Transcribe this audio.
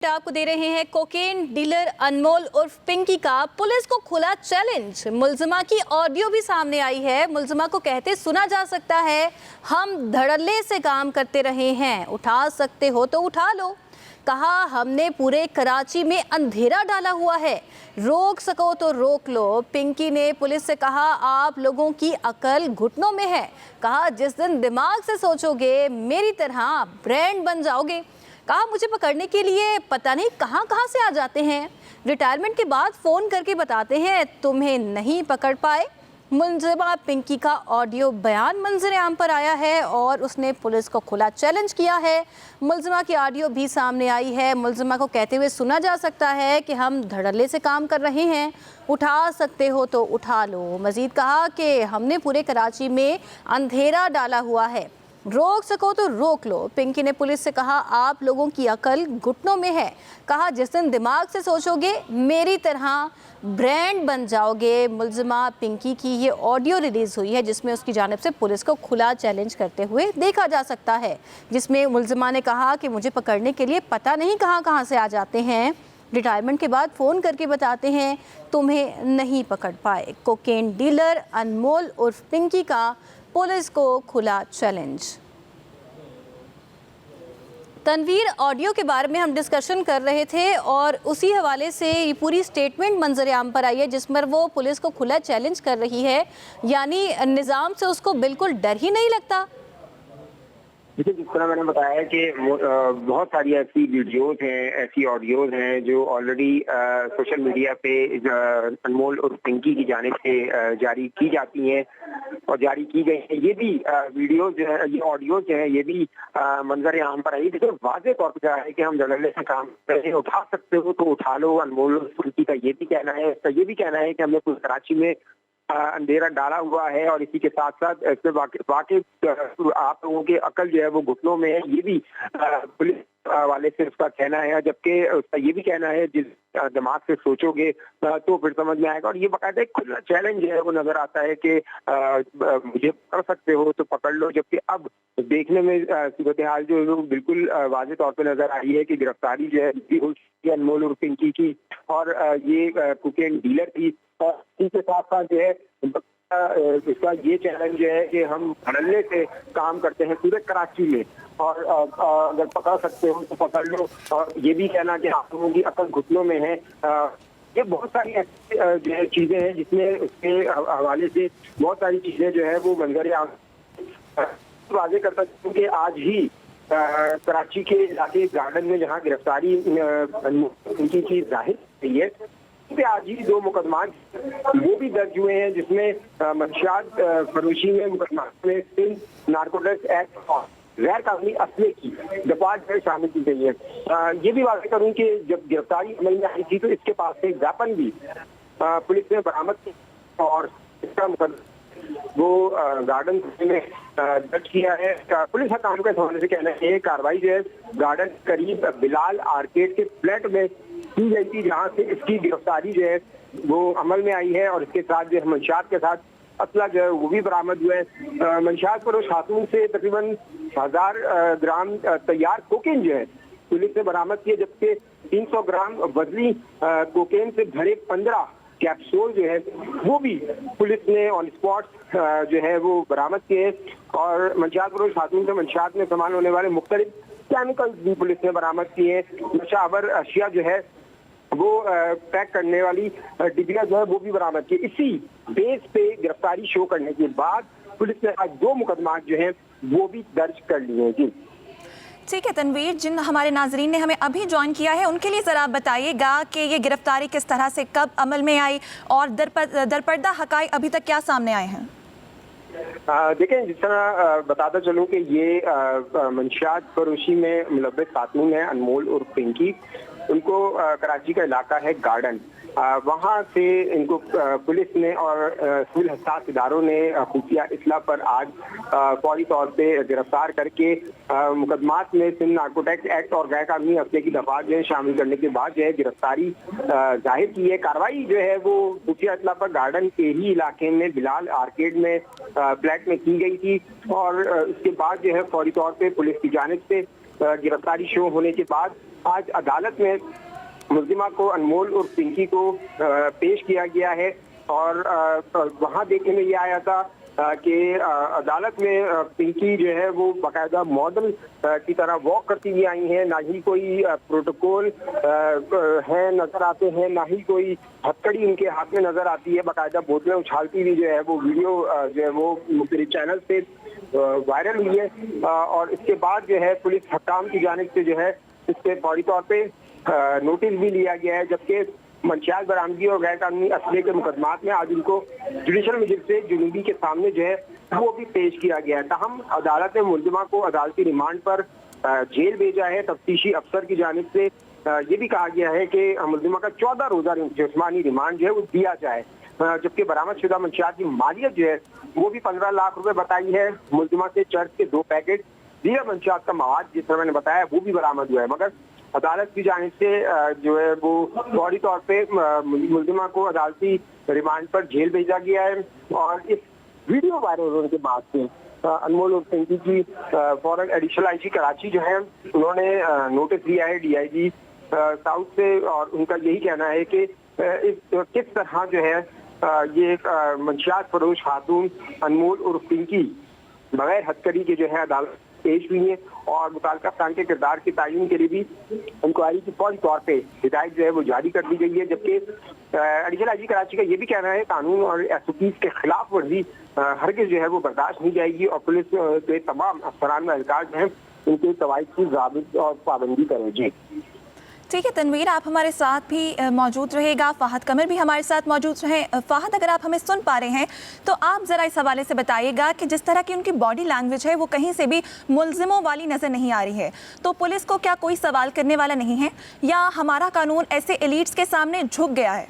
आपको दे रहे हैं कोकेन डीलर अनमोल उर्फ पिंकी का पुलिस को खुला चैलेंज। मुलजिमा की ऑडियो भी सामने आई है। मुलजिमा को कहते सुना जा सकता है, हम धड़ल्ले से काम करते रहे हैं, उठा सकते हो तो उठा लो। कहा हमने पूरे कराची में अंधेरा डाला हुआ है, रोक सको तो रोक लो। पिंकी ने पुलिस से कहा आप लोगों की अकल घुटनों में है। कहा जिस दिन दिमाग से सोचोगे मेरी तरह ब्रांड बन जाओगे। कहा मुझे पकड़ने के लिए पता नहीं कहां कहां से आ जाते हैं, रिटायरमेंट के बाद फ़ोन करके बताते हैं तुम्हें नहीं पकड़ पाए। मुलजिमा पिंकी का ऑडियो बयान मंजर आम पर आया है और उसने पुलिस को खुला चैलेंज किया है। मुलजिमा की ऑडियो भी सामने आई है। मुलजिमा को कहते हुए सुना जा सकता है कि हम धड़ल्ले से काम कर रहे हैं, उठा सकते हो तो उठा लो। मजीद कहा कि हमने पूरे कराची में अंधेरा डाला हुआ है, रोक सको तो रोक लो। पिंकी ने पुलिस से कहा आप लोगों की अकल घुटनों में है। कहा जिस दिन दिमाग से सोचोगे मेरी तरह ब्रांड बन जाओगे। मुलजिमा पिंकी की ये ऑडियो रिलीज़ हुई है जिसमें उसकी जानिब से पुलिस को खुला चैलेंज करते हुए देखा जा सकता है, जिसमें मुलजिमा ने कहा कि मुझे पकड़ने के लिए पता नहीं कहां कहां से आ जाते हैं, रिटायरमेंट के बाद फ़ोन करके बताते हैं तुम्हें नहीं पकड़ पाए। कोकेन डीलर अनमोल उर्फ पिंकी का पुलिस को खुला चैलेंज। तनवीर, ऑडियो के बारे में हम डिस्कशन कर रहे थे और उसी हवाले से ये पूरी स्टेटमेंट मंजर आम पर आई है जिसमें वो पुलिस को खुला चैलेंज कर रही है, यानी निज़ाम से उसको बिल्कुल डर ही नहीं लगता। देखिए, जिस तरह मैंने बताया कि बहुत सारी ऐसी वीडियोस हैं, ऐसी ऑडियोज हैं जो ऑलरेडी सोशल मीडिया पे अनमोल और पिंकी की जानिब से जारी की जाती हैं और जारी की गई हैं। ये भी वीडियोज जो है, ये ऑडियोज जो है, ये भी मंजर आम पर आई। देखिए, वाज़ेह तौर पर क्या है कि हम धड़ल्ले से काम कर रहे हैं, उठा सकते हो तो उठा लो। अनमोल और पिंकी का ये भी कहना है, इसका ये भी कहना है कि हमने पूरे कराची में अंधेरा डाला हुआ है और इसी के साथ साथ इसमें वाकई आप लोगों की अकल जो है वो घुटनों में है, ये भी पुलिस वाले से उसका कहना है। जबकि उसका ये भी कहना है जिस दिमाग से सोचोगे तो फिर समझ में आएगा। और ये बाकायदा एक खुला चैलेंज है, वो नजर आता है कि मुझे पकड़ सकते हो तो पकड़ लो। जबकि अब देखने में सूरत हाल जो है बिल्कुल वाज़ेह तौर पर नजर आ रही है कि गिरफ्तारी जो है अनमोल और पिंकी की और ये कोकेन डीलर थी। और इसके साथ साथ जो है इसका ये चैलेंज जो है कि हम धड़ल्ले से काम करते हैं पूरे कराची में और अगर पकड़ सकते हो तो पकड़ लो। और ये भी कहना कि आप लोगों की अकल घुटनों में है। ये बहुत सारी ऐसी जो है चीजें हैं जिसमें उसके हवाले से बहुत सारी चीजें जो है वो मंजर आम वाज़ेह करता हूँ कि आज ही कराची के इलाके गार्डन में जहाँ गिरफ्तारी उनकी की जाहिर हुई है, आज ही 2 मुकदमा वो भी दर्ज हुए हैं जिसमें मंशियात फरोशी में मुकदमा में नार्कोटिक्स एक्ट और गैर कानूनी असले की दफात शामिल की गई है। ये भी वाज़ेह करूं कि जब गिरफ्तारी अमल में आई थी तो इसके पास से एक वेपन भी पुलिस ने बरामद किया और इसका मुकदमा वो गार्डन में दर्ज किया है। पुलिस हकाम के हवाले से कहना है कार्रवाई जो है गार्डन करीब बिलाल आर्केड के फ्लैट में की गई थी, जहाँ से इसकी गिरफ्तारी जो है वो अमल में आई है। और इसके साथ जो है मंशियात के साथ असला जो है वो भी बरामद हुआ है। मंशियात फरोश खातून से तकरीबन 1000 ग्राम तैयार कोकेन जो है पुलिस ने बरामद किए, जबकि 300 ग्राम वजनी कोकेन से भरे 15 कैप्सूल जो है वो भी पुलिस ने ऑन स्पॉट जो है वो बरामद किए। और मंशियात फरोश खातून से मंशियात में इस्तेमाल होने वाले मुख्तलिफ केमिकल भी पुलिस ने बरामद किए हैं। नशावर अशिया जो है वो पैक करने वाली डिबिया जो है वो भी बरामद की। इसी बेस पे गिरफ्तारी शो करने के बाद पुलिस ने आज 2 मुकदमा जो हैं वो भी दर्ज कर लिए हैं। जी ठीक है तनवीर, जिन हमारे नाजरीन ने हमें अभी ज्वाइन किया है उनके लिए ज़रा बताइएगा कि ये गिरफ्तारी किस तरह से कब अमल में आई और दरपर्दा हकाइक अभी तक क्या सामने आए हैं। देखें, जिस तरह बताता चलूं कि ये मंशियात फरोशी में मुलव्वस खातून है अनमोल और पिंकी, उनको कराची का इलाका है गार्डन, वहाँ से इनको पुलिस ने और सिविल हसास इदारों ने खुफिया इत्तला पर आज फौरी तौर पे गिरफ्तार करके मुकदमात में सिंध नार्कोटिक्स एक्ट और गैर कानूनी असले की दफात जो है शामिल करने के बाद जो है गिरफ्तारी जाहिर की है। कार्रवाई जो है वो खुफिया इत्तला पर गार्डन के ही इलाके में बिलाल आर्केड में फ्लैट में की गई थी और इसके बाद जो है फौरी तौर पर पुलिस की जानिब से गिरफ्तारी शो होने के बाद आज अदालत में मुल्जिमा को अनमोल और पिंकी को पेश किया गया है। और वहां देखने में ये आया था कि अदालत में पिंकी जो है वो बाकायदा मॉडल की तरह वॉक करती हुई आई हैं, ना ही कोई प्रोटोकॉल है नजर आते हैं, ना ही कोई हथकड़ी उनके हाथ में नजर आती है। बाकायदा बोतलें उछालती हुई जो है वो वीडियो जो है वो मुख्तलिफ चैनल पे वायरल हुई है। और इसके बाद जो है पुलिस हकाम की जानिब से जो है इस पे फौरी तौर पे नोटिस भी लिया गया है, जबकि मंशियात बरामदगी और गैर कानूनी असले के मुकदमात में आज उनको जुडिशल मजिस्ट्रेट जुनूबी के सामने जो है वो भी पेश किया गया है। ताहम अदालत ने मुल्जिमा को अदालती रिमांड पर जेल भेजा है। तफ्तीशी अफसर की जानिब से ये भी कहा गया है कि मुल्जिमा का 14 रोजा जिस्मानी रिमांड जो है वो दिया जाए, जबकि बरामदशुदा मंशियात की मालियत जो है वो भी 15 लाख रुपए बताई है। मुल्जिमा से चर्च के 2 पैकेट दीगर मंशियात का मवाद जिस तरह मैंने बताया वो भी बरामद हुआ है, मगर अदालत की जानिब से जो है वो फौरी तौर पे मुल्जिमा को अदालती रिमांड पर जेल भेजा गया है। और इस वीडियो वायरल होने के बाद से अनमोल और पिंकी की फौरन एडिशनल आईजी कराची जो है उन्होंने नोटिस दिया है DIG साउथ से, और उनका यही कहना है कि किस तरह जो है ये मंशियात फरोश खातून अनमोल और पिंकी बगैर हथकड़ी के जो है अदालत पेश हुई है, और मुताल्लिका अफसरान के किरदार की तयन के लिए भी इंक्वायरी की फौरी तौर पे हिदायत जो है वो जारी कर दी गई है। जबकि एडिशनल आईजी कराची का ये भी कहना है कानून और SOPs के खिलाफ वर्जी हरगिज़ जो है वो बर्दाश्त नहीं जाएगी, और पुलिस के तमाम अफसरान व एहलकार जो हैं उनके कवायद की ज़ाबित और पाबंदी करेगी। ठीक है तनवीर, आप हमारे साथ भी मौजूद रहेगा, फ़ाहद कमर भी हमारे साथ मौजूद हैं। फ़ाहद, अगर आप हमें सुन पा रहे हैं तो आप ज़रा इस हवाले से बताइएगा कि जिस तरह की उनकी बॉडी लैंग्वेज है वो कहीं से भी मुल्जिमों वाली नज़र नहीं आ रही है, तो पुलिस को क्या कोई सवाल करने वाला नहीं है, या हमारा कानून ऐसे एलीट्स के सामने झुक गया है?